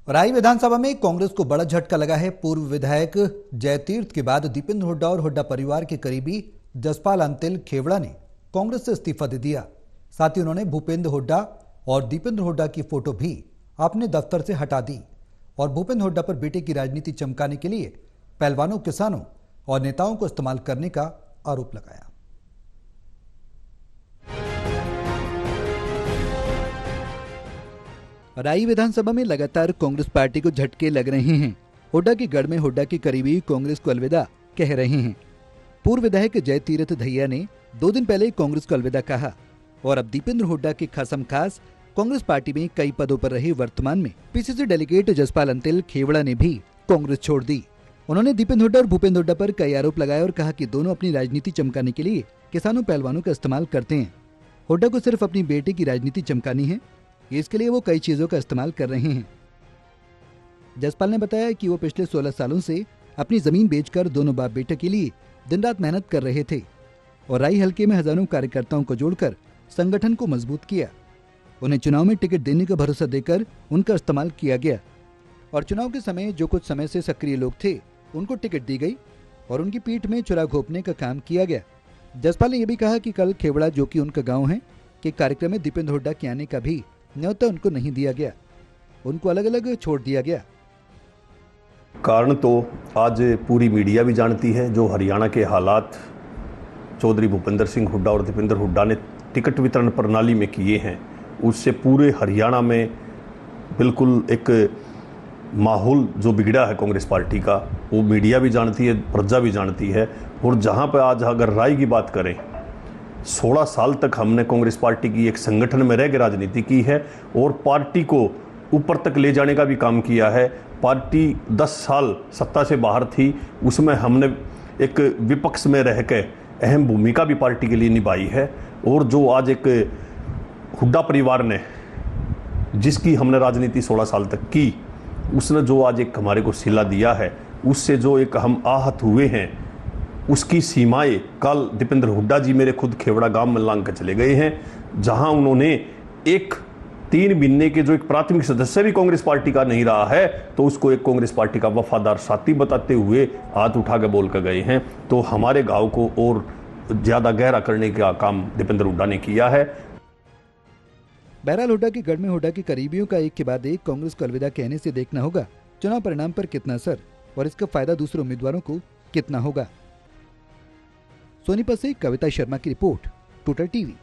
राई विधानसभा में कांग्रेस को बड़ा झटका लगा है। पूर्व विधायक जयतीर्थ के बाद दीपेंद्र हुड्डा और हुड्डा परिवार के करीबी जसपाल अंतिल खेवड़ा ने कांग्रेस से इस्तीफा दे दिया। साथ ही उन्होंने भूपेंद्र हुड्डा और दीपेंद्र हुड्डा की फोटो भी अपने दफ्तर से हटा दी और भूपेंद्र हुड्डा पर बेटे की राजनीति चमकाने के लिए पहलवानों, किसानों और नेताओं को इस्तेमाल करने का आरोप लगाया। राई विधानसभा में लगातार कांग्रेस पार्टी को झटके लग रहे हैं। हुड्डा के गढ़ में हुड्डा के करीबी कांग्रेस को अलविदा कह रहे हैं। पूर्व विधायक जयतीर्थ धैया ने 2 दिन पहले कांग्रेस को अलविदा कहा और अब दीपेंद्र हुड्डा के खासम खास कांग्रेस पार्टी में कई पदों पर रहे वर्तमान में पीसीसी डेलीगेट जसपाल अंतिल खेवड़ा ने भी कांग्रेस छोड़ दी। उन्होंने दीपेंद्र हुड्डा और भूपेंद्र हुड्डा पर कई आरोप लगाए और कहा कि दोनों अपनी राजनीति चमकाने के लिए किसानों, पहलवानों का इस्तेमाल करते हैं। हुड्डा को सिर्फ अपनी बेटे की राजनीति चमकानी है, इसके लिए वो कई चीजों का इस्तेमाल कर रहे हैं। जसपाल ने बताया कि वो पिछले 16 सालों से अपनी जमीन बेचकर दोनों बाप बेटे के लिए दिन रात मेहनत कर रहे थे और राई हलके में हजारों कार्यकर्ताओं को जोड़कर संगठन को मजबूत किया। उन्हें चुनाव में टिकट देने का भरोसा देकर उनका इस्तेमाल किया गया और चुनाव के समय जो कुछ समय से सक्रिय लोग थे उनको टिकट दी गई और उनकी पीठ में चुरा घोंपने का काम किया गया। जसपाल ने यह भी कहा कि कल खेवड़ा, जो कि उनका गाँव है, के कार्यक्रम में दीपेंद्र हुड्डा के आने का भी न्योता उनको नहीं दिया गया, उनको अलग अलग छोड़ दिया गया। कारण तो आज पूरी मीडिया भी जानती है। जो हरियाणा के हालात चौधरी भूपेंद्र सिंह हुड्डा और दीपेंद्र हुड्डा ने टिकट वितरण प्रणाली में किए हैं, उससे पूरे हरियाणा में बिल्कुल एक माहौल जो बिगड़ा है कांग्रेस पार्टी का, वो मीडिया भी जानती है, प्रजा भी जानती है। और जहां पर आज अगर राय की बात करें, 16 साल तक हमने कांग्रेस पार्टी की एक संगठन में रह के राजनीति की है और पार्टी को ऊपर तक ले जाने का भी काम किया है। पार्टी 10 साल सत्ता से बाहर थी, उसमें हमने एक विपक्ष में रह के अहम भूमिका भी पार्टी के लिए निभाई है। और जो आज एक हुड्डा परिवार ने, जिसकी हमने राजनीति 16 साल तक की, उसने जो आज एक हमारे को सिला दिया है, उससे जो एक हम आहत हुए हैं, उसकी सीमाएं कल दीपेंद्र हुड्डा जी मेरे खुद खेवड़ा गांव में लांग कर चले गए हैं, जहां उन्होंने एक 3 महीने के जो एक प्राथमिक सदस्य भी कांग्रेस पार्टी का नहीं रहा है, तो उसको एक कांग्रेस पार्टी का वफादार साथी बताते हुए हाथ उठा के बोल कर गए हैं। तो हमारे गांव को और ज्यादा गहरा करने का काम दीपेंद्र हुड्डा ने किया है। बहरहाल हुड्डा के गढ़ में हुड्डा के करीबियों का एक के बाद एक कांग्रेस को अलविदा कहने से देखना होगा चुनाव परिणाम पर कितना असर और इसका फायदा दूसरे उम्मीदवारों को कितना होगा। सोनीपत से कविता शर्मा की रिपोर्ट, टूटर टीवी।